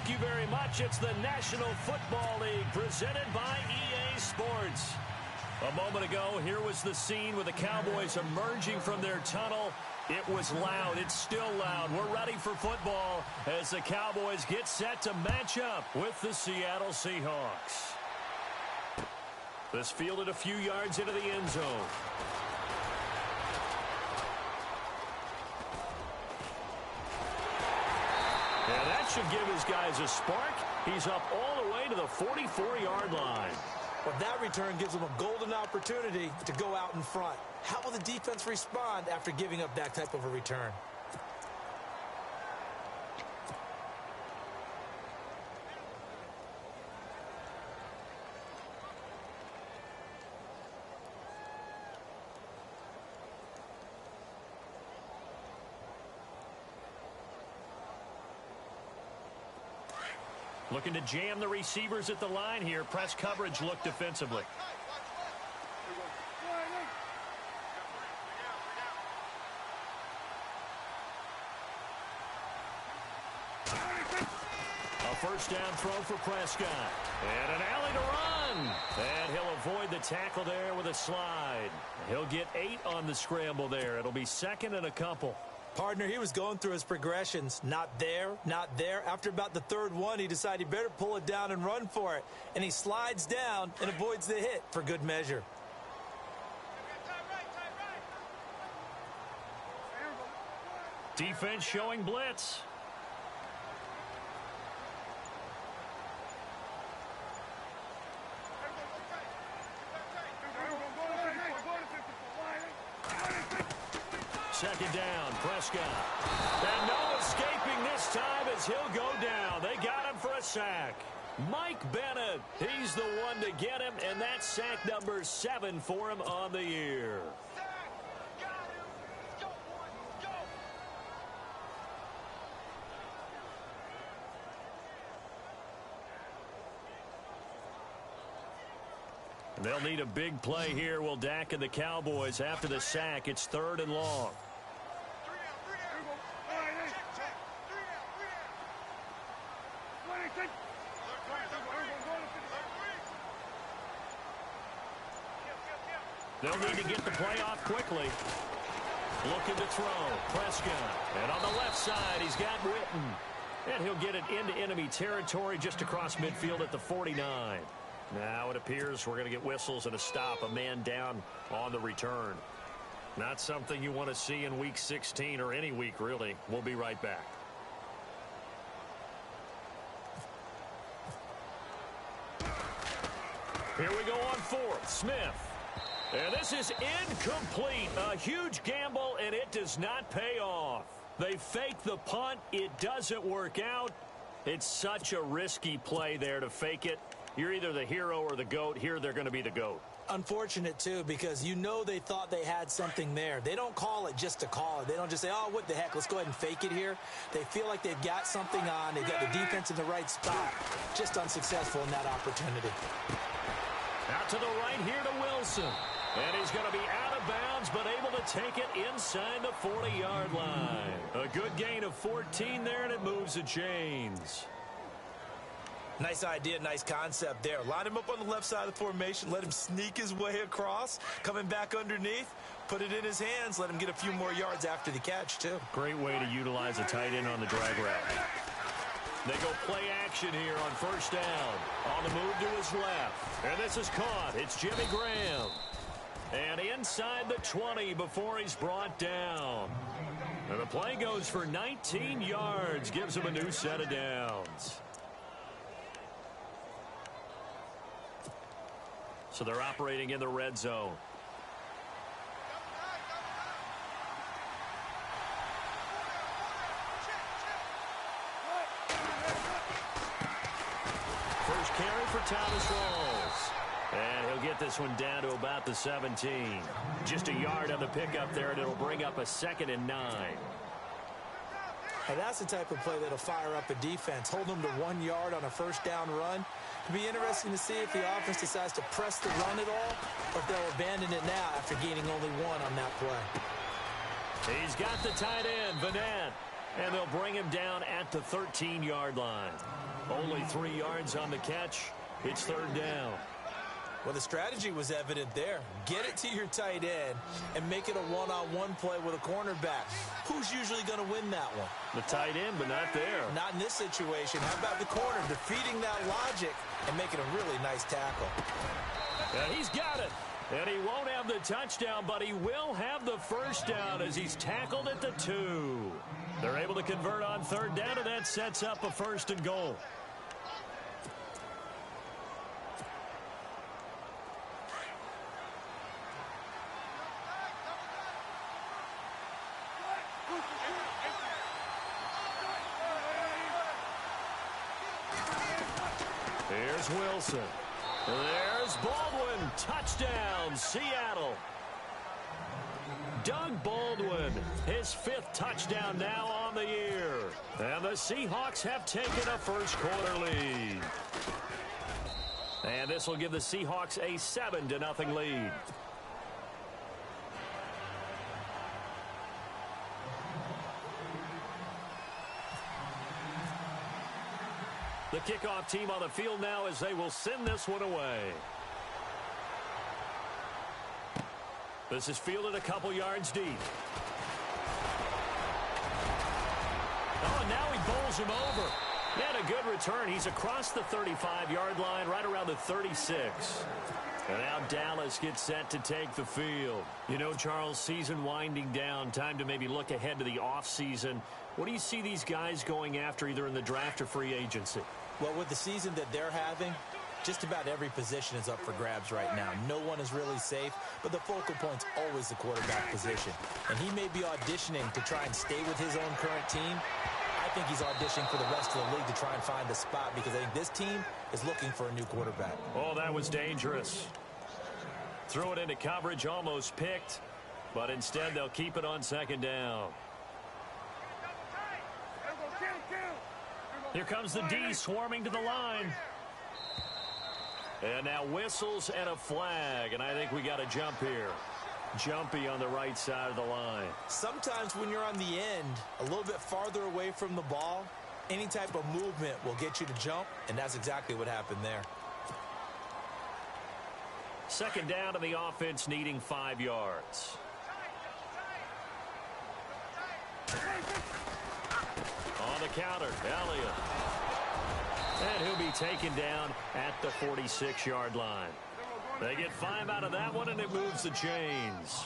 Thank you very much. It's the National Football League presented by EA Sports. A moment ago, here was the scene with the Cowboys emerging from their tunnel. It was loud. It's still loud. We're ready for football as the Cowboys get set to match up with the Seattle Seahawks. This fielded a few yards into the end zone. And that should give his guys a spark. He's up all the way to the 44-yard line. Well, that return gives them a golden opportunity to go out in front. How will the defense respond after giving up that type of a return? Looking to jam the receivers at the line here. Press coverage look defensively. A first down throw for Prescott. And an alley to run. And he'll avoid the tackle there with a slide. He'll get 8 on the scramble there. It'll be second and a couple. Partner, he was going through his progressions. Not there, not there. After about the third one, he decided he better pull it down and run for it. And he slides down and avoids the hit for good measure. Defense showing blitz. Second down, Prescott. And no escaping this time as he'll go down. They got him for a sack. Mike Bennett, he's the one to get him, and that's sack number 7 for him on the year. They'll need a big play here. Will Dak and the Cowboys after the sack. It's 3rd and long. They'll need to get the play off quickly. Looking to throw. Prescott. And on the left side, he's got Witten. And he'll get it into enemy territory just across midfield at the 49. Now it appears we're going to get whistles and a stop. A man down on the return. Not something you want to see in Week 16 or any week, really. We'll be right back. Here we go on 4th. Smith. And this is incomplete. A huge gamble, and it does not pay off. They fake the punt. It doesn't work out. It's such a risky play there to fake it. You're either the hero or the GOAT. Here they're going to be the GOAT. Unfortunate, too, because you know they thought they had something there. They don't call it just to call it. They don't just say, oh, what the heck, let's go ahead and fake it here. They feel like they've got something on. They've got the defense in the right spot. Just unsuccessful in that opportunity. Out to the right here to Wilson. And he's going to be out of bounds, but able to take it inside the 40-yard line. A good gain of 14 there, and it moves the chains. Nice idea, nice concept there. Line him up on the left side of the formation. Let him sneak his way across. Coming back underneath. Put it in his hands. Let him get a few more yards after the catch, too. Great way to utilize a tight end on the drag route. They go play action here on first down. On the move to his left. And this is caught. It's Jimmy Graham. And inside the 20 before he's brought down. And the play goes for 19 yards. Gives him a new set of downs. So they're operating in the red zone. First carry for Thomas Rawls. And he'll get this one down to about the 17. Just a yard on the pickup there, and it'll bring up a 2nd and 9. Now that's the type of play that'll fire up a defense. Hold them to 1 yard on a first down run. It'll be interesting to see if the offense decides to press the run at all, or if they'll abandon it now after gaining only 1 on that play. He's got the tight end, Vanette. and they'll bring him down at the 13-yard line. Only 3 yards on the catch. It's third down. Well, the strategy was evident there. Get it to your tight end and make it a one-on-one play with a cornerback. Who's usually going to win that one? The tight end, but not there. Not in this situation. How about the corner defeating that logic and making a really nice tackle? And he's got it. And he won't have the touchdown, but he will have the first down as he's tackled at the 2. They're able to convert on third down, and that sets up a 1st and goal. Here's Wilson. There's Baldwin. Touchdown, Seattle. Doug Baldwin, his 5th touchdown now on the year. And the Seahawks have taken a first-quarter lead. And this will give the Seahawks a 7-0 lead. The kickoff team on the field now as they will send this one away. This is fielded a couple yards deep. Oh, and now he bowls him over. And a good return. He's across the 35-yard line, right around the 36. And now Dallas gets set to take the field. You know, Charles, season winding down, time to maybe look ahead to the offseason. What do you see these guys going after either in the draft or free agency? Well, with the season that they're having, just about every position is up for grabs right now. No one is really safe, but the focal point's always the quarterback position. And he may be auditioning to try and stay with his own current team. I think he's auditioning for the rest of the league to try and find a spot because I think this team is looking for a new quarterback. Oh, that was dangerous. Threw it into coverage, almost picked, but instead they'll keep it on 2nd down. Here comes the D swarming to the line. And now whistles and a flag, and I think we got a jump here. Jumpy on the right side of the line. Sometimes when you're on the end, a little bit farther away from the ball, any type of movement will get you to jump, and that's exactly what happened there. 2nd down to the offense needing 5 yards. On the counter, Elliott. And he'll be taken down at the 46-yard line. They get 5 out of that one, and it moves the chains.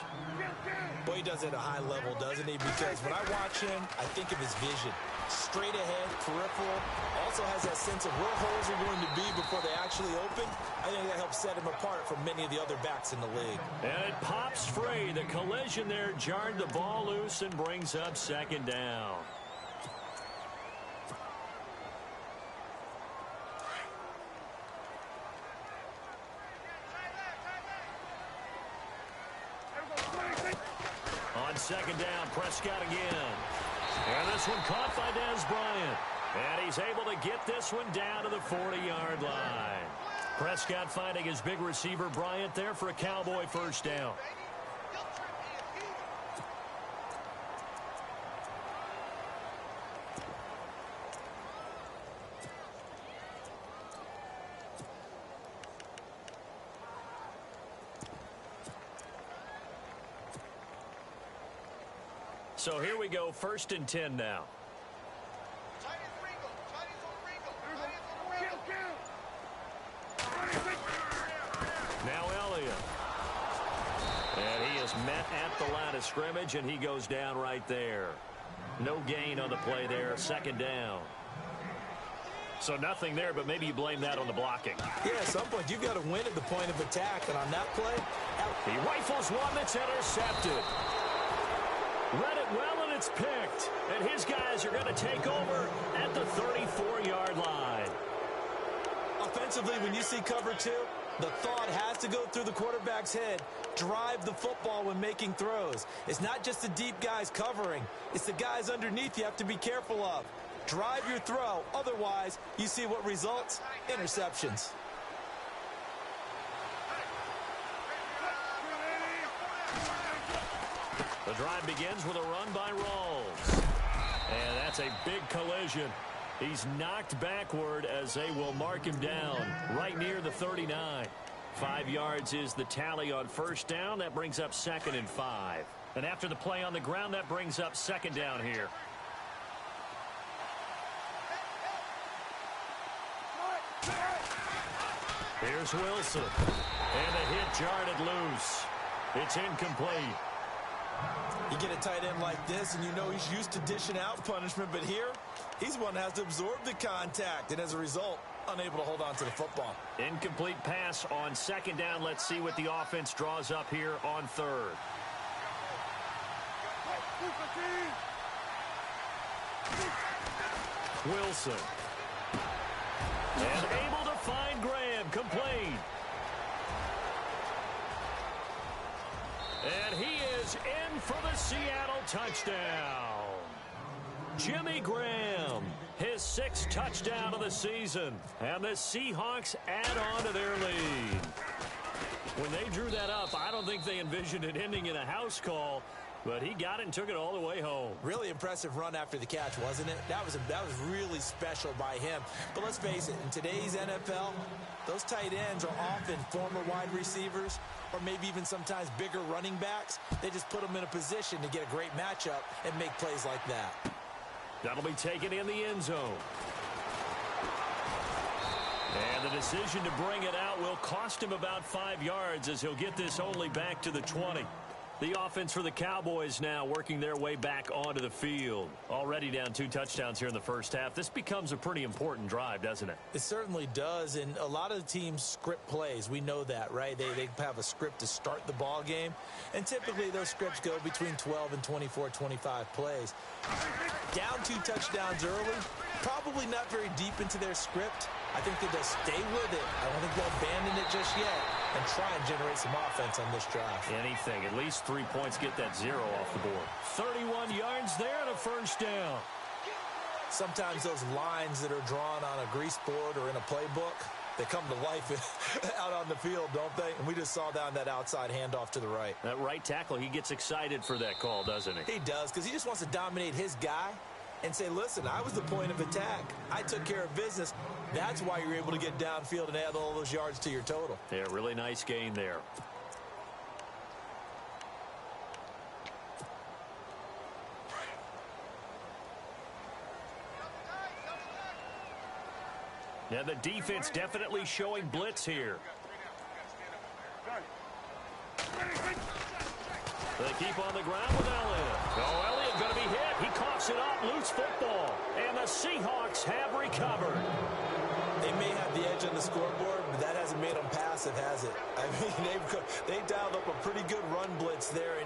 Boy, he does it at a high level, doesn't he? Because when I watch him, I think of his vision. Straight ahead, peripheral. Also has that sense of where holes are going to be before they actually open. I think that helps set him apart from many of the other backs in the league. And it pops free. The collision there jarred the ball loose and brings up 2nd down. On 2nd down, Prescott again. And this one caught by Dez Bryant. And he's able to get this one down to the 40-yard line. Prescott finding his big receiver Bryant there for a Cowboy first down. So here we go, 1st and 10 now. Now Elliott. And he is met at the line of scrimmage, and he goes down right there. No gain on the play there, 2nd down. So nothing there, but maybe you blame that on the blocking. Yeah, at some point you've got to win at the point of attack, and on that play, he rifles one that's intercepted. Read it well, and it's picked. And his guys are going to take over at the 34-yard line. Offensively, when you see cover 2, the thought has to go through the quarterback's head. Drive the football when making throws. It's not just the deep guys covering. It's the guys underneath you have to be careful of. Drive your throw. Otherwise, you see what results? Interceptions. The drive begins with a run by Rawls. And that's a big collision. He's knocked backward as they will mark him down right near the 39. 5 yards is the tally on first down. That brings up 2nd and 5. And after the play on the ground, that brings up 2nd down here. Here's Wilson. And the hit jarred loose. It's incomplete. You get a tight end like this, and you know he's used to dishing out punishment, but here, he's one that has to absorb the contact, and as a result, unable to hold on to the football. Incomplete pass on 2nd down. Let's see what the offense draws up here on 3rd. Wilson. And able to find Graham. Complete. And he is in for the Seattle touchdown. Jimmy Graham, his 6th touchdown of the season. And the Seahawks add on to their lead. When they drew that up, I don't think they envisioned it ending in a house call. But he got it and took it all the way home. Really impressive run after the catch, wasn't it? That was really special by him. But let's face it, in today's NFL, those tight ends are often former wide receivers or maybe even sometimes bigger running backs. They just put them in a position to get a great matchup and make plays like that. That'll be taken in the end zone. And the decision to bring it out will cost him about 5 yards as he'll get this only back to the 20. The offense for the Cowboys now working their way back onto the field. Already down 2 touchdowns here in the first half. This becomes a pretty important drive, doesn't it? It certainly does, and a lot of the teams script plays. We know that, right? They have a script to start the ball game, and typically those scripts go between 12 and 24, 25 plays. Down 2 touchdowns early, probably not very deep into their script. I think they'll stay with it. I don't think they'll abandon it just yet and try and generate some offense on this drive. Anything. At least 3 points, get that 0 off the board. 31 yards there and a first down. Sometimes those lines that are drawn on a grease board or in a playbook, they come to life out on the field, don't they? And we just saw down that outside handoff to the right. That right tackle, he gets excited for that call, doesn't he? He does, because he just wants to dominate his guy and say, listen, I was the point of attack. I took care of business. That's why you're able to get downfield and add all those yards to your total. Yeah, really nice gain there. Now the defense definitely showing blitz here. They keep on the ground with Elliott. Oh, Elliott going to be hit. He coughs it up. Loose football. And the Seahawks have recovered. They may have the edge on the scoreboard, but that hasn't made them passive, has it? I mean, they dialed up a pretty good run blitz there.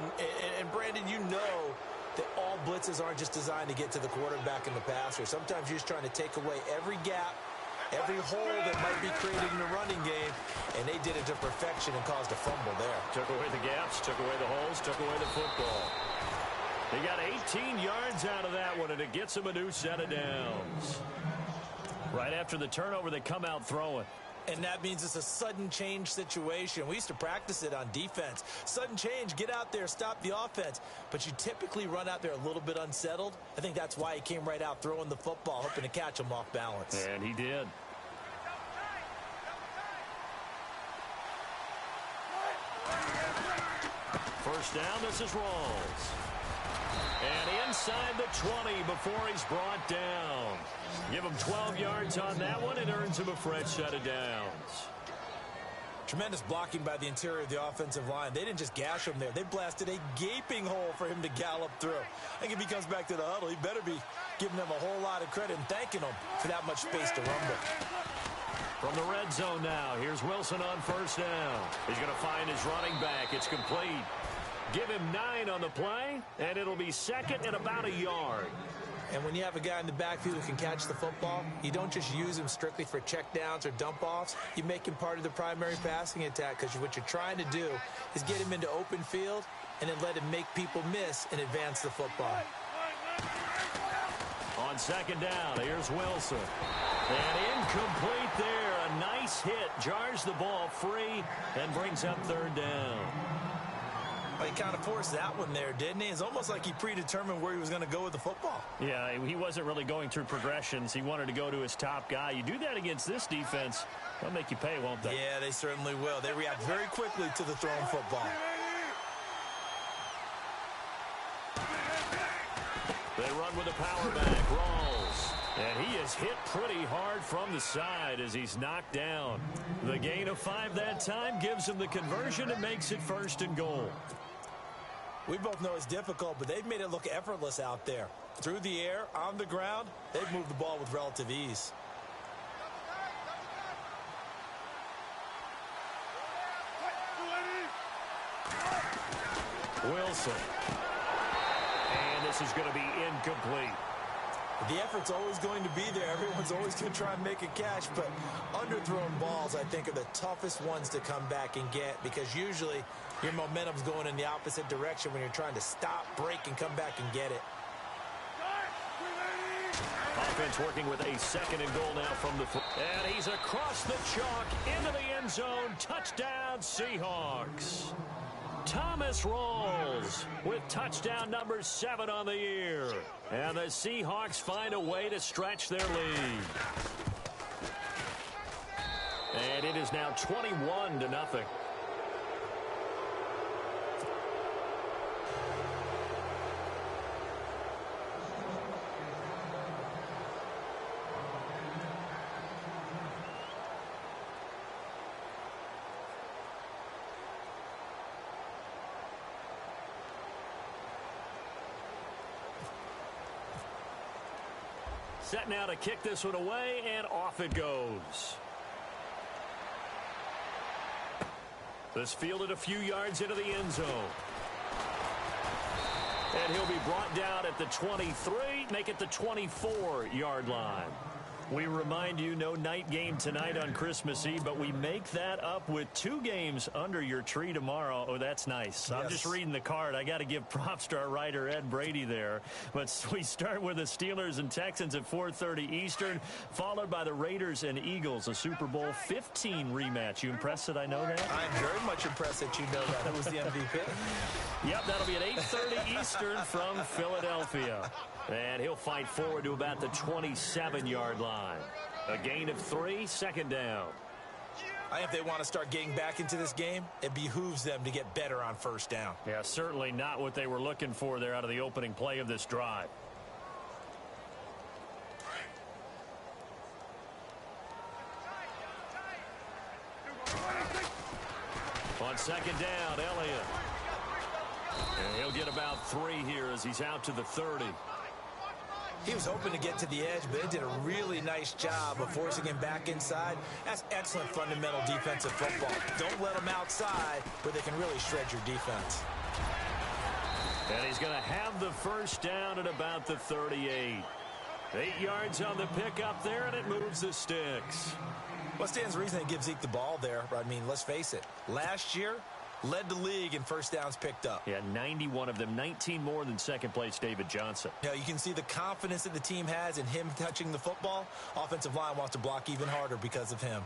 And Brandon, you know that all blitzes aren't just designed to get to the quarterback and the passer. Sometimes you're just trying to take away every gap, every hole that might be created in the running game, and they did it to perfection and caused a fumble there. Took away the gaps, took away the holes, took away the football. They got 18 yards out of that one, and it gets them a new set of downs. Right after the turnover, they come out throwing. And that means it's a sudden change situation. We used to practice it on defense. Sudden change, get out there, stop the offense. But you typically run out there a little bit unsettled. I think that's why he came right out throwing the football, hoping to catch him off balance. And he did. First down, this is Rawls. And inside the 20 before he's brought down. Give him 12 yards on that one. It earns him a fresh set of downs. Tremendous blocking by the interior of the offensive line. They didn't just gash him there. They blasted a gaping hole for him to gallop through. I think if he comes back to the huddle, he better be giving them a whole lot of credit and thanking them for that much space to rumble. From the red zone now, here's Wilson on first down. He's going to find his running back. It's complete. Give him 9 on the play, and it'll be second and about a yard. And when you have a guy in the backfield who can catch the football, you don't just use him strictly for checkdowns or dump-offs. You make him part of the primary passing attack, because what you're trying to do is get him into open field and then let him make people miss and advance the football. On second down, here's Wilson. And incomplete there. A nice hit. Jars the ball free and brings up third down. Well, he kind of forced that one there, didn't he? It's almost like he predetermined where he was going to go with the football. Yeah, he wasn't really going through progressions. He wanted to go to his top guy. You do that against this defense, they'll make you pay, won't they? Yeah, they certainly will. They react very quickly to the thrown football. They run with a power back. Rawls. And he is hit pretty hard from the side as he's knocked down. The gain of 5 that time gives him the conversion and makes it 1st and goal. We both know it's difficult, but they've made it look effortless out there. Through the air, on the ground, they've moved the ball with relative ease. Wilson. And this is going to be incomplete. The effort's always going to be there. Everyone's always going to try and make a catch, but underthrown balls, I think, are the toughest ones to come back and get because usually your momentum's going in the opposite direction when you're trying to stop, break, and come back and get it. Offense working with a 2nd and goal now from the... And he's across the chalk into the end zone. Touchdown, Seahawks. Thomas Rawls with touchdown number 7 on the year. And the Seahawks find a way to stretch their lead. And it is now 21-0. Set now to kick this one away, and off it goes. This fielded a few yards into the end zone. And he'll be brought down at the 23, make it the 24-yard line. We remind you, no night game tonight on Christmas Eve, but we make that up with 2 games under your tree tomorrow. Oh, that's nice. Yes. I'm just reading the card. I got to give props to our writer, Ed Brady, there. But we start with the Steelers and Texans at 4:30 Eastern, followed by the Raiders and Eagles, a Super Bowl 15 rematch. You impressed that I know that? I'm very much impressed that you know that. It was the MVP. Yep, that'll be at 8:30 Eastern from Philadelphia. And he'll fight forward to about the 27-yard line. A gain of 3, 2nd down. I think if they want to start getting back into this game, it behooves them to get better on 1st down. Yeah, certainly not what they were looking for there out of the opening play of this drive. On 2nd down, Elliott. And he'll get about 3 here as he's out to the 30. He was hoping to get to the edge, but they did a really nice job of forcing him back inside. That's excellent fundamental defensive football. Don't let them outside where they can really shred your defense. And he's going to have the 1st down at about the 38. 8 yards on the pickup there, and it moves the sticks. What stands to reason they give Zeke the ball there? I mean, let's face it. Last year, led the league in 1st downs picked up. Yeah, 91 of them, 19 more than 2nd place David Johnson. You know, you can see the confidence that the team has in him touching the football. Offensive line wants to block even harder because of him.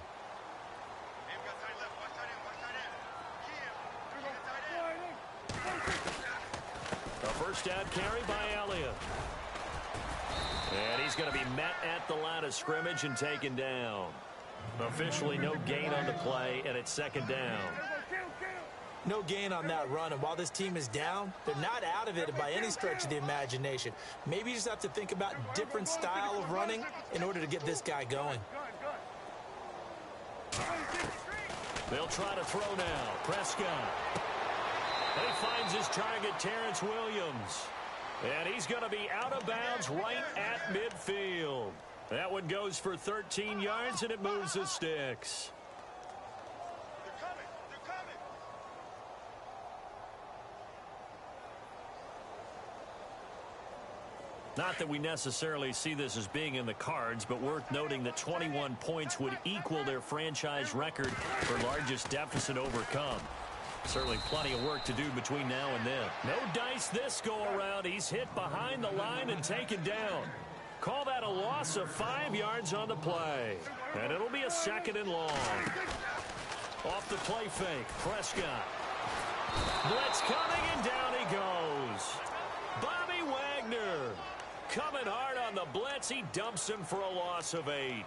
A 1st down carry by Elliott. And he's going to be met at the line of scrimmage and taken down. Officially no gain on the play, and it's 2nd down. No gain on that run, and while this team is down, they're not out of it by any stretch of the imagination. Maybe you just have to think about different style of running in order to get this guy going. They'll try to throw now. Prescott. And he finds his target, Terrence Williams. And he's going to be out of bounds right at midfield. That one goes for 13 yards, and it moves the sticks. Not that we necessarily see this as being in the cards, but worth noting that 21 points would equal their franchise record for largest deficit overcome. Certainly plenty of work to do between now and then. No dice this go-around. He's hit behind the line and taken down. Call that a loss of 5 yards on the play. And it'll be a 2nd and long. Off the play fake, Prescott. Blitz coming, and down he goes. Bobby Wagner coming hard on the blitz. He dumps him for a loss of 8.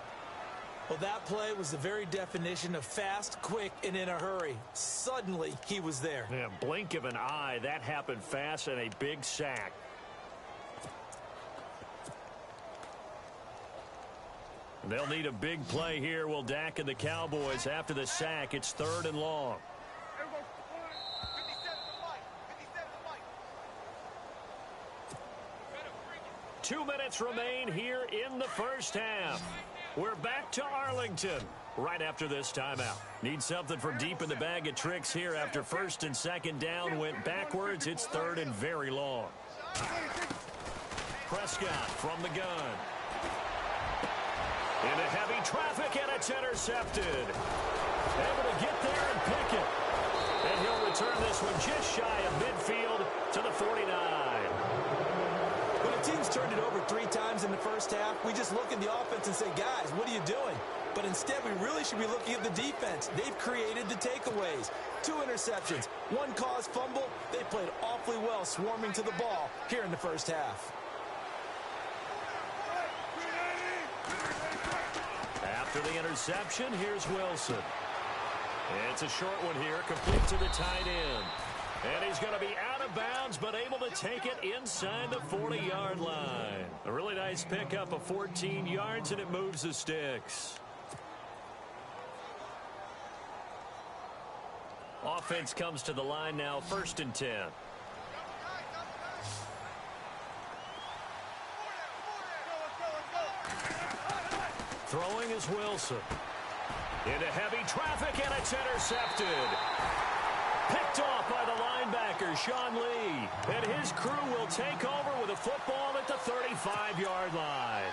Well, that play was the very definition of fast, quick, and in a hurry. Suddenly, he was there. Yeah, blink of an eye. That happened fast, and a big sack. They'll need a big play here. Will Dak and the Cowboys after the sack. It's 3rd and long. 2 minutes remain here in the first half. We're back to Arlington right after this timeout. Need something from deep in the bag of tricks here after 1st and 2nd down went backwards. It's 3rd and very long. Prescott from the gun. Into heavy traffic, and it's intercepted. Able to get there and pick it. And he'll return this one just shy of midfield to the 49. When a team's turned it over 3 times in the first half, we just look at the offense and say, guys, what are you doing? But instead, we really should be looking at the defense. They've created the takeaways. 2 interceptions, 1 caused fumble. They played awfully well swarming to the ball here in the first half. After the interception, here's Wilson. It's a short one here, complete to the tight end. And he's going to be out of bounds, but able to take it inside the 40-yard line. A really nice pickup of 14 yards, and it moves the sticks. Offense comes to the line now, 1st and 10. Throwing is Wilson. Into heavy traffic, and it's intercepted. Picked off by the linebacker, Sean Lee. And his crew will take over with a football at the 35-yard line.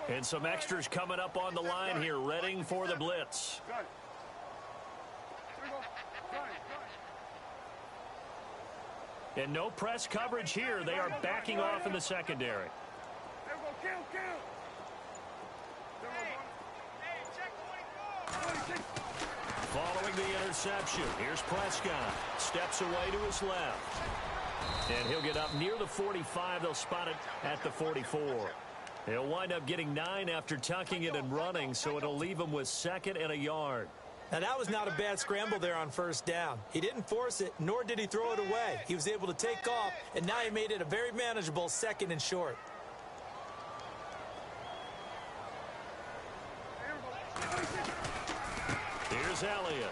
And some extras coming up on the line here, readying for the blitz. And no press coverage here. They are backing off in the secondary. Following the interception, here's Prescott. Steps away to his left. And he'll get up near the 45. They'll spot it at the 44. He'll wind up getting 9 after tucking it and running, so it'll leave him with 2nd and a yard. Now, that was not a bad scramble there on 1st down. He didn't force it, nor did he throw it away. He was able to take off, and now he made it a very manageable 2nd and short. Here's Elliott.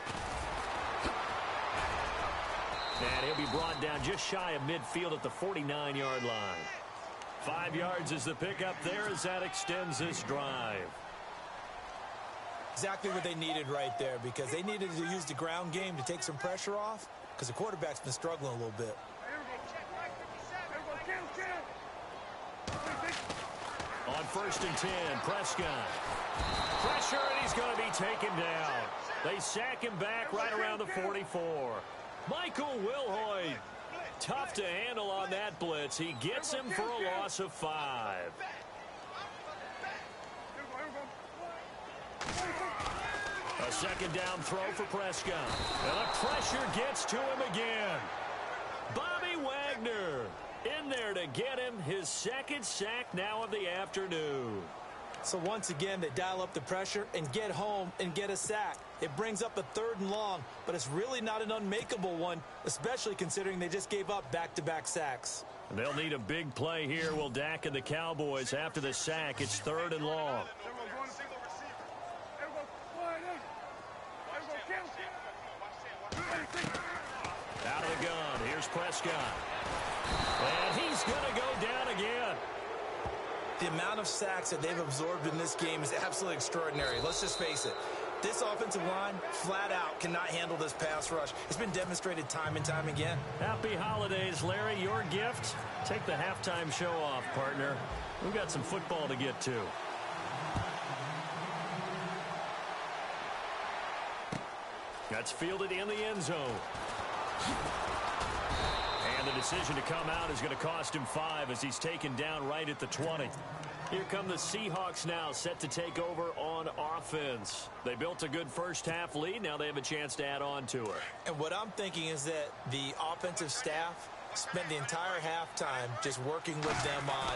And he'll be brought down just shy of midfield at the 49-yard line. 5 yards is the pickup there as that extends this drive. Exactly what they needed right there, because they needed to use the ground game to take some pressure off, because the quarterback's been struggling a little bit. On 1st and 10, Prescott. Pressure, and he's going to be taken down. They sack him back right around the 44. Michael Wilhoit, tough to handle on that blitz. He gets him for a loss of 5. A 2nd down throw for Prescott. And the pressure gets to him again. Bobby Wagner in there to get him his 2nd sack now of the afternoon. So once again, they dial up the pressure and get home and get a sack. It brings up a 3rd and long, but it's really not an unmakeable one, especially considering they just gave up back-to-back sacks. And they'll need a big play here. Will Dak and the Cowboys after the sack. It's 3rd and long. Out of the gun. Here's Prescott. And he's going to go down again. The amount of sacks that they've absorbed in this game is absolutely extraordinary. Let's just face it. This offensive line, flat out, cannot handle this pass rush. It's been demonstrated time and time again. Happy holidays, Larry. Your gift? Take the halftime show off, partner. We've got some football to get to. That's fielded in the end zone. And the decision to come out is going to cost him 5 as he's taken down right at the 20. Here come the Seahawks now, set to take over on offense. They built a good first-half lead. Now they have a chance to add on to it. And what I'm thinking is that the offensive staff spent the entire halftime just working with them on,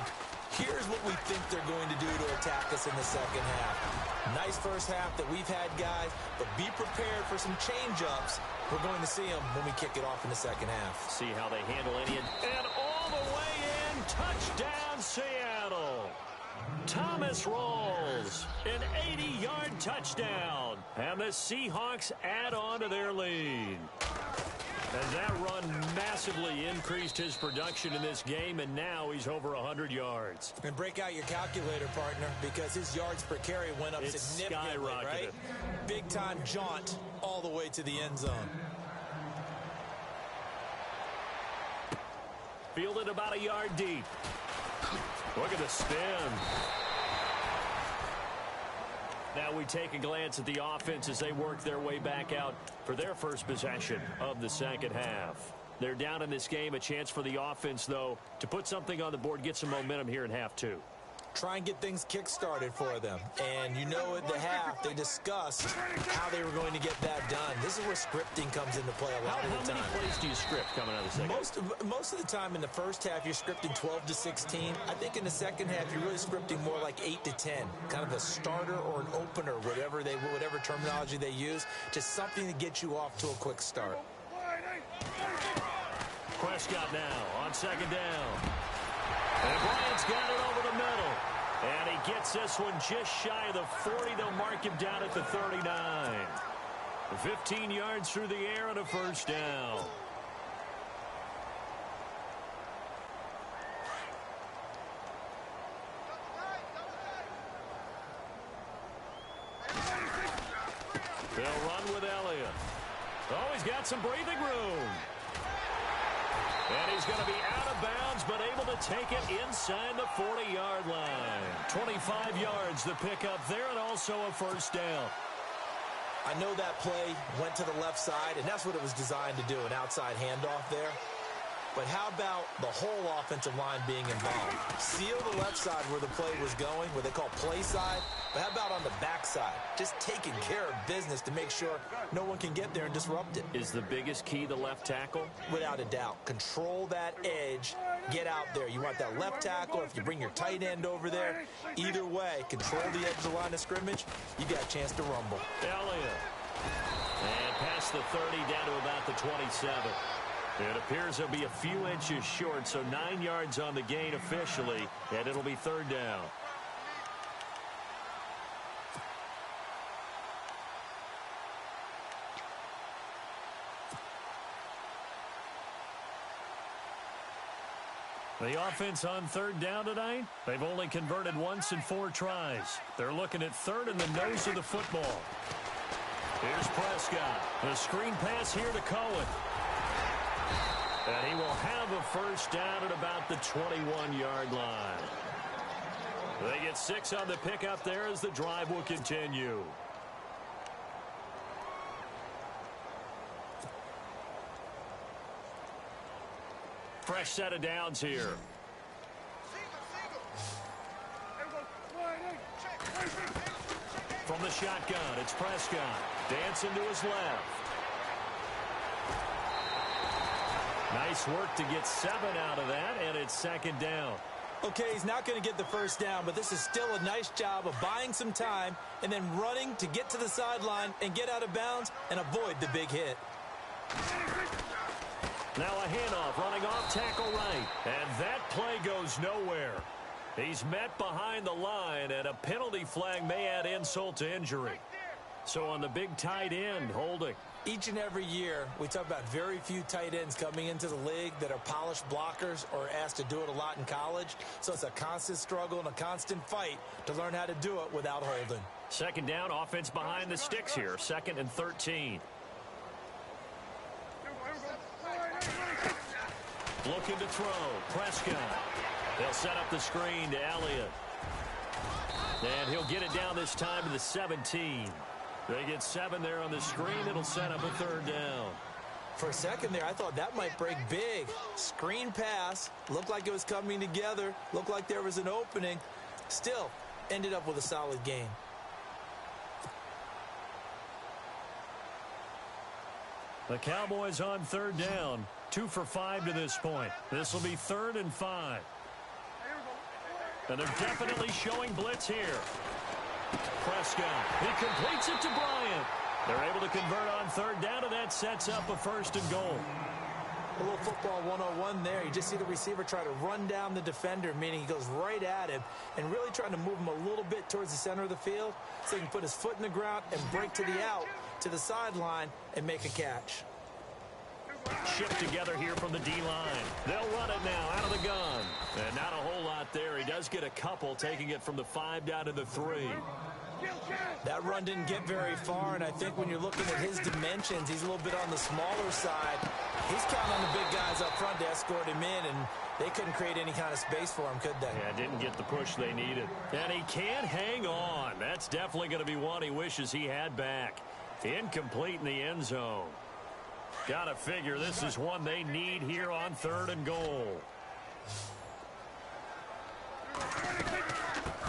here's what we think they're going to do to attack us in the second half. Nice first half that we've had, guys, but be prepared for some change-ups. We're going to see them when we kick it off in the second half. See how they handle any. And all the way in, touchdown Seattle. Thomas rolls, an 80-yard touchdown, and the Seahawks add on to their lead. As that run massively increased his production in this game, and now he's over 100 yards. And break out your calculator, partner, because his yards per carry went up significantly, right? Big-time jaunt all the way to the end zone. Fielded about a yard deep. Look at the spin. Now we take a glance at the offense as they work their way back out for their first possession of the second half. They're down in this game. A chance for the offense, though, to put something on the board, get some momentum here in half two. Try and get things kick-started for them. And you know at the half, they discussed how they were going to get that done. This is where scripting comes into play a lot of the time. How many plays do you script coming out of the second? Most of the time in the first half, you're scripting 12 to 16. I think in the second half, you're really scripting more like 8 to 10. Kind of a starter or an opener, whatever terminology they use. Just something to get you off to a quick start. Prescott now on second down. And Bryant's got it over the middle. And he gets this one just shy of the 40. They'll mark him down at the 39. 15 yards through the air and a first down. They'll run with Elliott. Oh, he's got some breathing room. And he's going to be out of bounds, but able to take it inside the 40-yard line. 25 yards the pickup there, and also a first down. I know that play went to the left side, and that's what it was designed to do, an outside handoff there. But how about the whole offensive line being involved? Seal the left side where the play was going, where they call play side. But how about on the back side? Just taking care of business to make sure no one can get there and disrupt it. Is the biggest key the left tackle? Without a doubt. Control that edge. Get out there. You want that left tackle. If you bring your tight end over there, either way, control the edge of the line of scrimmage. You got a chance to rumble. Elliott. And past the 30 down to about the 27. It appears he'll be a few inches short, so 9 yards on the gain officially, and it'll be third down. The offense on third down tonight, they've only converted once in 4 tries. They're looking at third in the nose of the football. Here's Prescott. The screen pass here to Cohen. And he will have a first down at about the 21-yard line. They get 6 on the pickup there as the drive will continue. Fresh set of downs here. From the shotgun, it's Prescott. Dancing to his left. Nice work to get 7 out of that, and it's second down. Okay, he's not going to get the first down, but this is still a nice job of buying some time and then running to get to the sideline and get out of bounds and avoid the big hit. Now a handoff running off tackle right, and that play goes nowhere. He's met behind the line, and a penalty flag may add insult to injury. So on the big tight end, holding. Each and every year, we talk about very few tight ends coming into the league that are polished blockers or asked to do it a lot in college. So it's a constant struggle and a constant fight to learn how to do it without holding. Second down, offense behind the sticks here. 2nd and 13. Looking to throw. Prescott. They'll set up the screen to Elliott. And he'll get it down this time to the 17. They get 7 there on the screen. It'll set up a third down. For a second there, I thought that might break big. Screen pass, looked like it was coming together, looked like there was an opening. Still, ended up with a solid game. The Cowboys on third down. 2 for 5 to this point. This will be 3rd and 5. And they're definitely showing blitz here. Prescott, he completes it to Bryant. They're able to convert on third down, and that sets up a 1st and goal. A little football 101 there. You just see the receiver try to run down the defender, meaning he goes right at him and really trying to move him a little bit towards the center of the field so he can put his foot in the ground and break to the out, to the sideline, and make a catch. Shipped together here from the D-line. They'll run it now out of the gun. And not a whole lot there. He does get a couple, taking it from the 5 down to the 3. That run didn't get very far, and I think when you're looking at his dimensions, he's a little bit on the smaller side. He's counting on the big guys up front to escort him in, and they couldn't create any kind of space for him, could they? Yeah, didn't get the push they needed. And he can't hang on. That's definitely going to be one he wishes he had back. Incomplete in the end zone. Got to figure this is one they need here on 3rd and goal.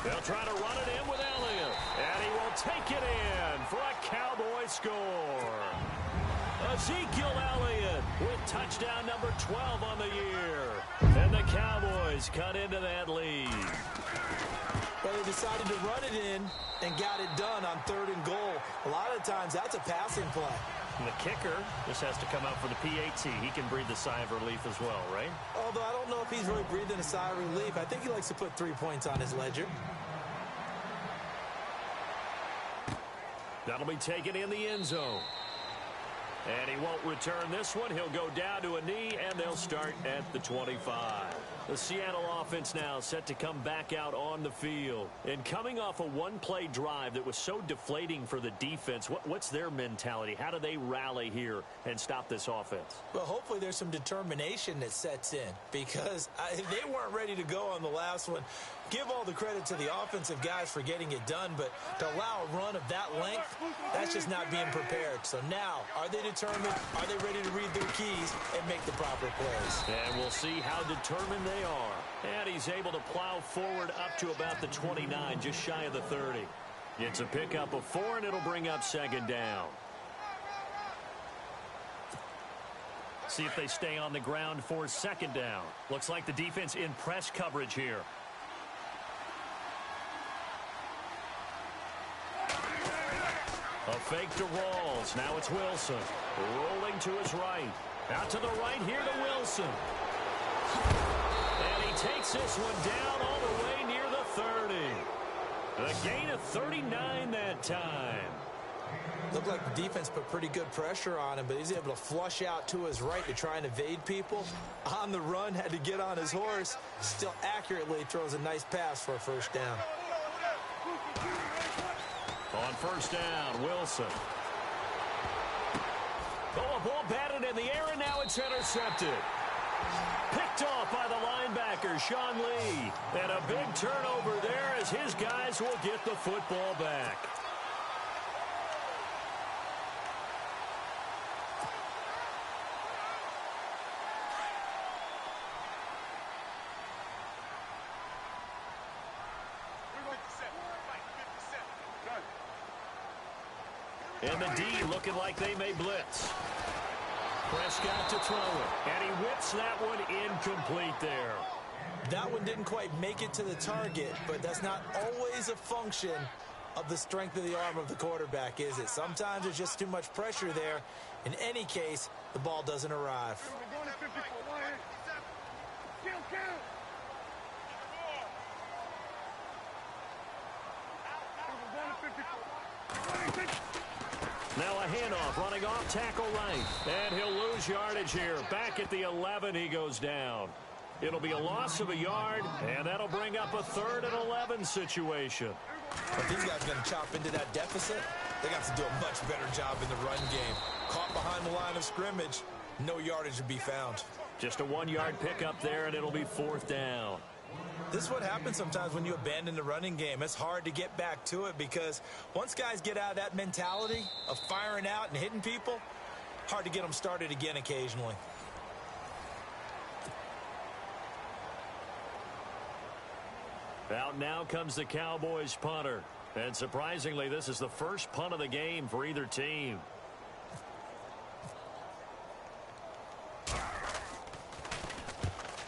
They'll try to run it in with Elliott. And he will take it in for a Cowboy score. Ezekiel Elliott with touchdown number 12 on the year. And the Cowboys cut into that lead. Well, they decided to run it in and got it done on 3rd and goal. A lot of times that's a passing play. And the kicker just has to come out for the PAT. He can breathe a sigh of relief as well, right? Although I don't know if he's really breathing a sigh of relief. I think he likes to put 3 points on his ledger. That'll be taken in the end zone. And he won't return this one. He'll go down to a knee, and they'll start at the 25. The Seattle offense now set to come back out on the field. And coming off a one-play drive that was so deflating for the defense, what's their mentality? How do they rally here and stop this offense? Well, hopefully there's some determination that sets in because they weren't ready to go on the last one. Give all the credit to the offensive guys for getting it done, but to allow a run of that length, that's just not being prepared. So now, are they determined? Are they ready to read their keys and make the proper plays? And we'll see how determined they are. And he's able to plow forward up to about the 29, just shy of the 30. It's a pickup of 4, and it'll bring up 2nd down. See if they stay on the ground for 2nd down. Looks like the defense in press coverage here. A fake to Rawls. Now it's Wilson. Rolling to his right. Out to the right here to Wilson. And he takes this one down all the way near the 30. A gain of 39 that time. Looked like the defense put pretty good pressure on him, but he's able to flush out to his right to try and evade people. On the run, had to get on his horse. Still accurately throws a nice pass for a 1st down. On 1st down, Wilson. Oh, a ball batted in the air, and now it's intercepted. Picked off by the linebacker, Sean Lee. And a big turnover there as his guys will get the football back. And the D looking like they may blitz. Prescott to throw it. And he whips that one incomplete there. That one didn't quite make it to the target, but that's not always a function of the strength of the arm of the quarterback, is it? Sometimes there's just too much pressure there. In any case, the ball doesn't arrive. Now a handoff, running off tackle right. And he'll lose yardage here. Back at the 11, he goes down. It'll be a loss of a yard, and that'll bring up a 3rd and 11 situation. If these guys are going to chop into that deficit, they got to do a much better job in the run game. Caught behind the line of scrimmage, no yardage to be found. Just a 1-yard pickup there, and it'll be 4th down. This is what happens sometimes when you abandon the running game. It's hard to get back to it because once guys get out of that mentality of firing out and hitting people, hard to get them started again occasionally. Out now comes the Cowboys punter. And surprisingly, this is the first punt of the game for either team.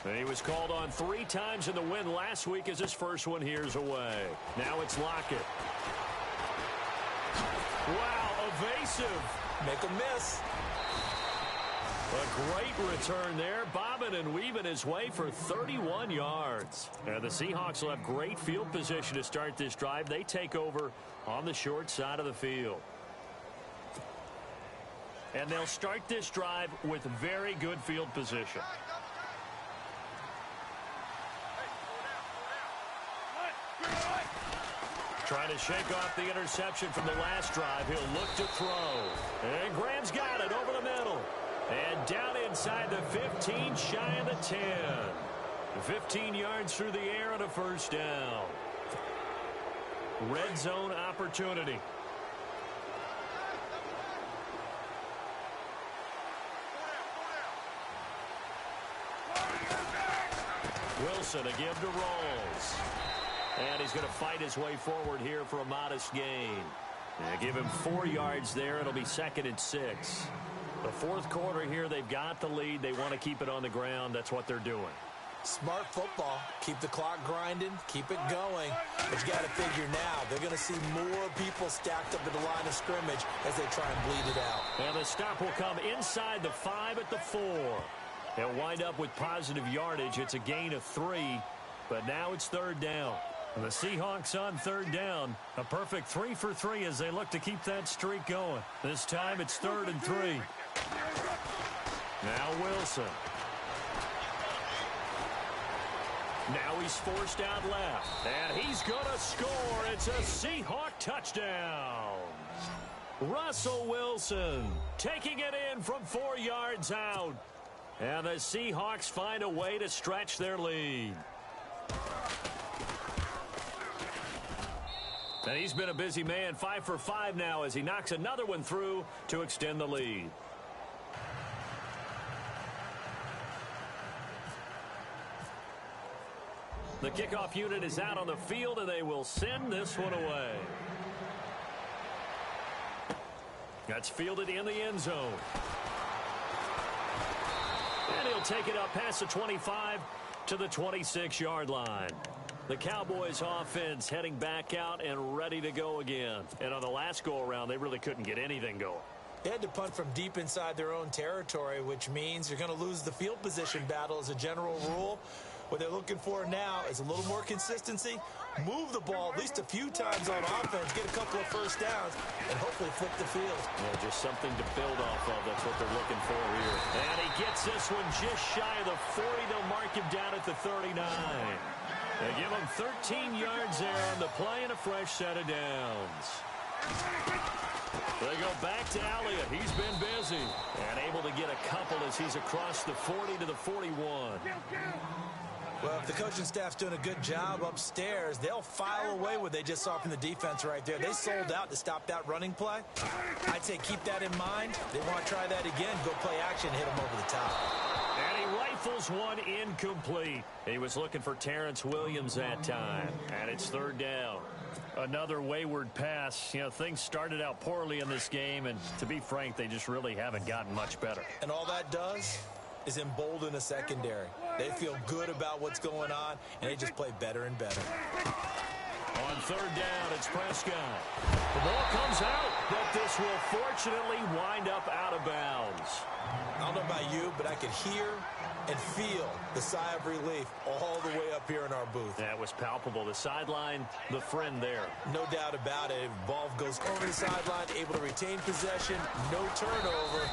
And he was called on 3 times in the win last week as his first one here's away. Now it's Lockett. Wow, evasive. Make a miss. A great return there, bobbing and weaving his way for 31 yards. And the Seahawks will have great field position to start this drive. They take over on the short side of the field. And they'll start this drive with very good field position. Trying to shake off the interception from the last drive. He'll look to throw. And Graham's got it over the middle. And down inside the 15, shy of the 10. 15 yards through the air and a first down. Red zone opportunity. Wilson a give to Rolls. And he's going to fight his way forward here for a modest gain. Give him 4 yards there. It'll be 2nd and 6. The fourth quarter here, they've got the lead. They want to keep it on the ground. That's what they're doing. Smart football. Keep the clock grinding. Keep it going. But you got to figure now, they're going to see more people stacked up at the line of scrimmage as they try and bleed it out. And the stop will come inside the 5 at the 4. They'll wind up with positive yardage. It's a gain of 3, but now it's 3rd down. And the Seahawks on 3rd down. A perfect 3 for 3 as they look to keep that streak going. This time it's 3rd and 3. Now Wilson. Now he's forced out left. And he's going to score. It's a Seahawk touchdown. Russell Wilson taking it in from 4 yards out. And the Seahawks find a way to stretch their lead. And he's been a busy man, 5 for 5 now as he knocks another one through to extend the lead. The kickoff unit is out on the field, and they will send this one away. That's fielded in the end zone. And he'll take it up past the 25 to the 26-yard line. The Cowboys offense heading back out and ready to go again. And on the last go-around, they really couldn't get anything going. They had to punt from deep inside their own territory, which means you're going to lose the field position battle as a general rule. What they're looking for now is a little more consistency, move the ball at least a few times on offense, get a couple of first downs, and hopefully flip the field. Yeah, just something to build off of. That's what they're looking for here. And he gets this one just shy of the 40. They'll mark him down at the 39. They give him 13 yards there on the play and a fresh set of downs. They go back to Elliott. He's been busy and able to get a couple as he's across the 40 to the 41. Well, if the coaching staff's doing a good job upstairs, they'll file away what they just saw from the defense right there. They sold out to stop that running play. I'd say keep that in mind. They want to try that again, go play action, hit them over the top. And he rifles one incomplete. He was looking for Terrence Williams that time, and it's 3rd down. Another wayward pass. You know, things started out poorly in this game, and to be frank, they just really haven't gotten much better. And all that does is embolden a secondary. They feel good about what's going on, and they just play better and better. On 3rd down, it's Prescott. The ball comes out, but this will fortunately wind up out of bounds. I don't know about you, but I could hear and feel the sigh of relief all the way up here in our booth. That was palpable. The sideline, the friend there. No doubt about it. Ball goes over the sideline, able to retain possession, no turnover.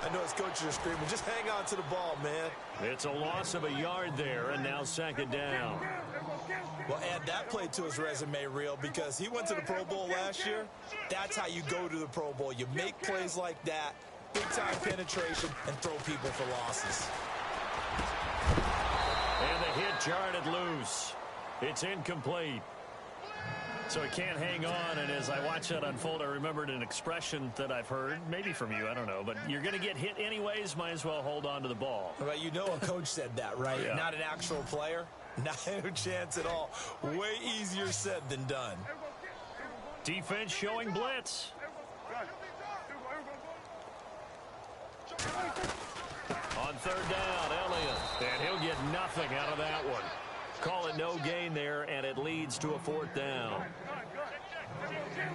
I know his coaches are screaming, just hang on to the ball, man. It's a loss of a yard there, and now 2nd down. Well, add that play to his resume reel because he went to the Pro Bowl last year. That's how you go to the Pro Bowl. You make plays like that, big-time penetration, and throw people for losses. And the hit jarred it loose. It's incomplete. So he can't hang on, and as I watch that unfold, I remembered an expression that I've heard, maybe from you, I don't know, but you're going to get hit anyways, might as well hold on to the ball. Well, you know a coach said that, right? Yeah. Not an actual player. Not a chance at all. Way easier said than done. Defense showing blitz. On third down, Elliott. And he'll get nothing out of that one. Call it no gain there, and it leads to a fourth down.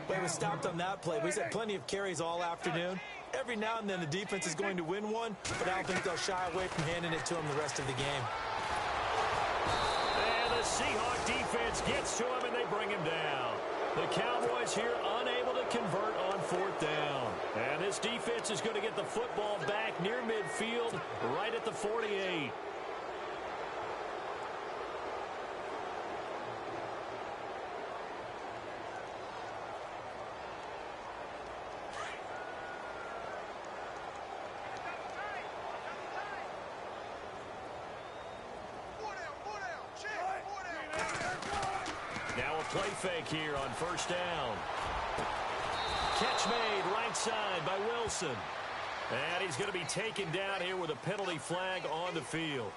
Well, he was stopped on that play. He's had plenty of carries all afternoon. Every now and then the defense is going to win one, but I don't think they'll shy away from handing it to him the rest of the game. And the Seahawk defense gets to him, and they bring him down. The Cowboys here unable to convert on fourth down. And this defense is going to get the football back near midfield, right at the 48. Now a play fake here on first down. Catch made right side by Wilson. And he's going to be taken down here with a penalty flag on the field.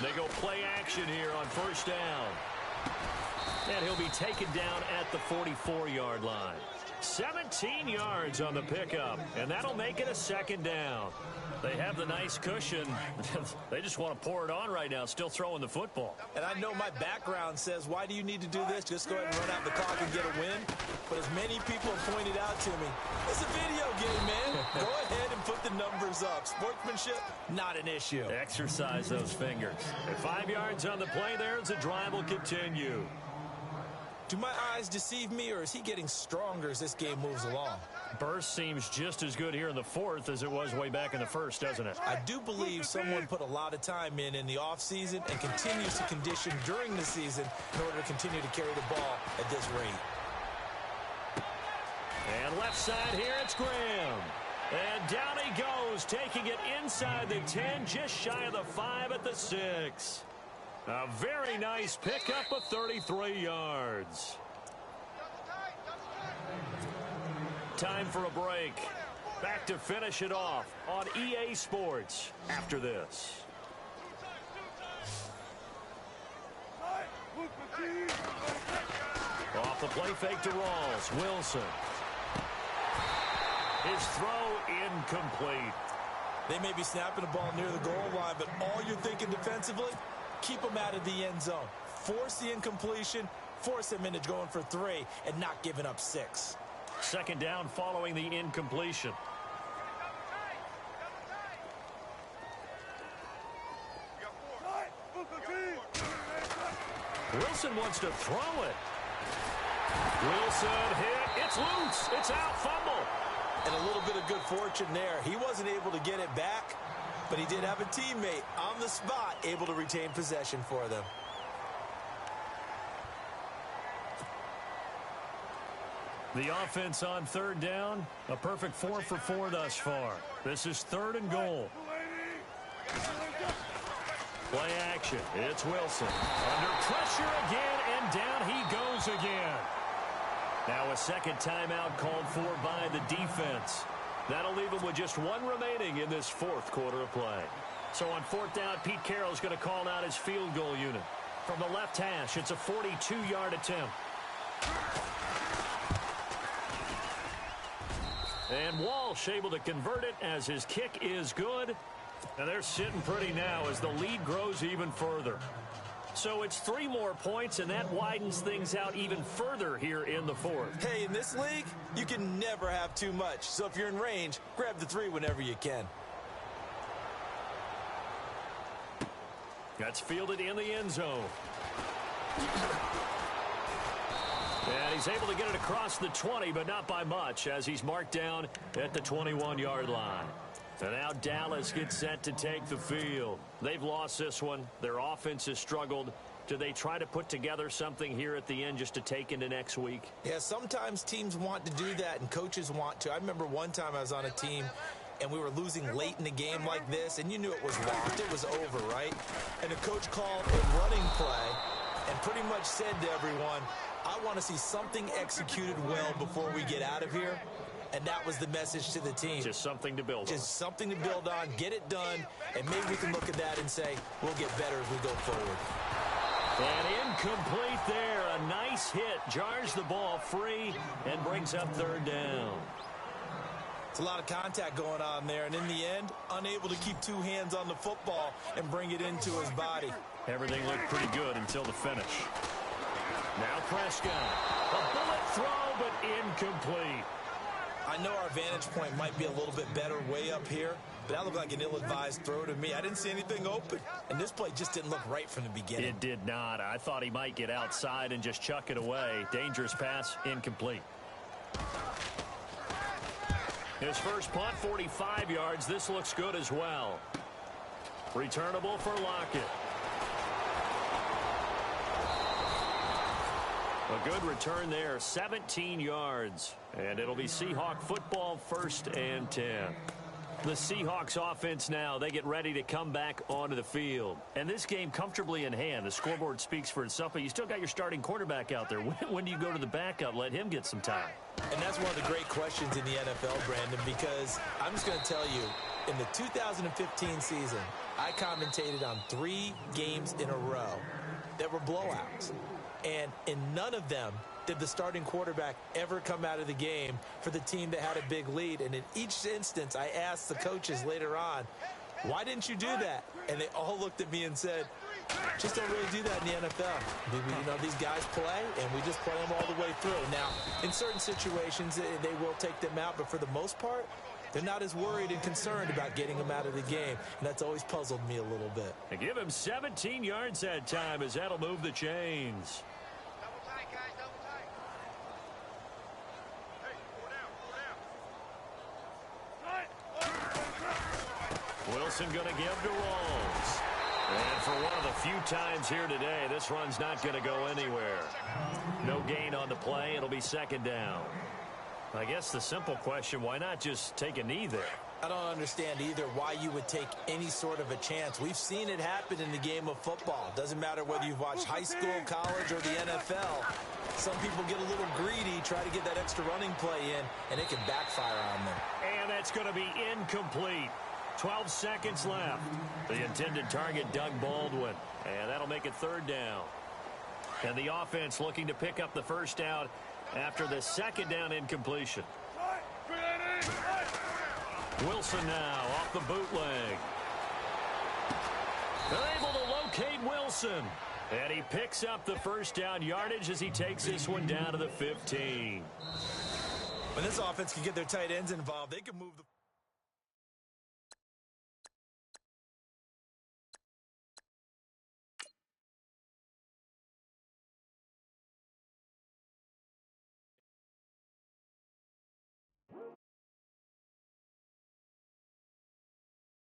They go play action here on first down. And he'll be taken down at the 44-yard line. 17 yards on the pickup, and that'll make it a second down. They have the nice cushion. They just want to pour it on right now, still throwing the football. And I know my background says, why do you need to do this? Just go ahead and run out the clock and get a win. But as many people have pointed out to me, it's a video game, man. Go ahead and put the numbers up. Sportsmanship, not an issue. Exercise those fingers. At 5 yards on the play there, as the drive will continue. Do my eyes deceive me, or is he getting stronger as this game moves along? Burst seems just as good here in the fourth as it was way back in the first, doesn't it? I do believe someone put a lot of time in the offseason and continues to condition during the season in order to continue to carry the ball at this rate. And left side here, it's Graham. And down he goes, taking it inside the 10, just shy of the 5 at the 6. A very nice pickup of 33 yards. Time for a break. Back to finish it off on EA Sports after this. Off the play fake to Rawls. Wilson. His throw incomplete. They may be snapping the ball near the goal line, but all you're thinking defensively, keep them out of the end zone. Force the incompletion, force them into going for 3, and not giving up 6. Second down following the incompletion. Wilson wants to throw it. Wilson hit. It's loose. It's out. Fumble. And a little bit of good fortune there. He wasn't able to get it back, but he did have a teammate on the spot able to retain possession for them. The offense on third down, a perfect 4 for 4 thus far. This is 3rd and goal. Play action. It's Wilson. Under pressure again, and down he goes again. Now a second timeout called for by the defense. That'll leave him with just 1 remaining in this 4th quarter of play. So on 4th down, Pete Carroll's going to call out his field goal unit. From the left hash, it's a 42-yard attempt. And Walsh able to convert it as his kick is good. And they're sitting pretty now as the lead grows even further. So it's 3 more points, and that widens things out even further here in the 4th. Hey, in this league, you can never have too much. So if you're in range, grab the 3 whenever you can. That's fielded in the end zone. And he's able to get it across the 20, but not by much, as he's marked down at the 21-yard line. And now Dallas gets set to take the field. They've lost this one. Their offense has struggled. Do they try to put together something here at the end just to take into next week? Yeah, sometimes teams want to do that, and coaches want to. I remember one time I was on a team, and we were losing late in the game like this, and you knew it was locked. It was over, right? And the coach called a running play and pretty much said to everyone, I want to see something executed well before we get out of here. And that was the message to the team. Just something to build on. Just something to build on, get it done, and maybe we can look at that and say, we'll get better as we go forward. And incomplete there. A nice hit. Jars the ball free and brings up third down. It's a lot of contact going on there, and in the end, unable to keep two hands on the football and bring it into his body. Everything looked pretty good until the finish. Now Prescott. A bullet throw, but incomplete. I know our vantage point might be a little bit better way up here, but that looked like an ill-advised throw to me. I didn't see anything open, and this play just didn't look right from the beginning. It did not. I thought he might get outside and just chuck it away. Dangerous pass, incomplete. His first punt, 45 yards. This looks good as well. Returnable for Lockett. A good return there, 17 yards. And it'll be Seahawk football, 1st and 10. The Seahawks offense now, they get ready to come back onto the field. And this game comfortably in hand. The scoreboard speaks for itself, but you still got your starting quarterback out there. When do you go to the backup, let him get some time? And that's one of the great questions in the NFL, Brandon, because I'm just going to tell you, in the 2015 season, I commentated on 3 games in a row that were blowouts. And in none of them did the starting quarterback ever come out of the game for the team that had a big lead. And in each instance, I asked the coaches later on, why didn't you do that? And they all looked at me and said, just don't really do that in the NFL. You know, these guys play, and we just play them all the way through. Now, in certain situations, they will take them out, but for the most part, they're not as worried and concerned about getting them out of the game, and that's always puzzled me a little bit. They give him 17 yards that time as that'll move the chains. Wilson going to give to Rolls. And for one of the few times here today, this run's not going to go anywhere. No gain on the play. It'll be 2nd down. I guess the simple question, why not just take a knee there? I don't understand either why you would take any sort of a chance. We've seen it happen in the game of football. Doesn't matter whether you've watched high school, college, or the NFL. Some people get a little greedy, try to get that extra running play in, and it can backfire on them. And that's going to be incomplete. 12 seconds left. The intended target, Doug Baldwin. And that'll make it 3rd down. And the offense looking to pick up the first down after the 2nd down incompletion. Wilson now off the bootleg. They're able to locate Wilson. And he picks up the first down yardage as he takes this one down to the 15. When this offense can get their tight ends involved, they can move the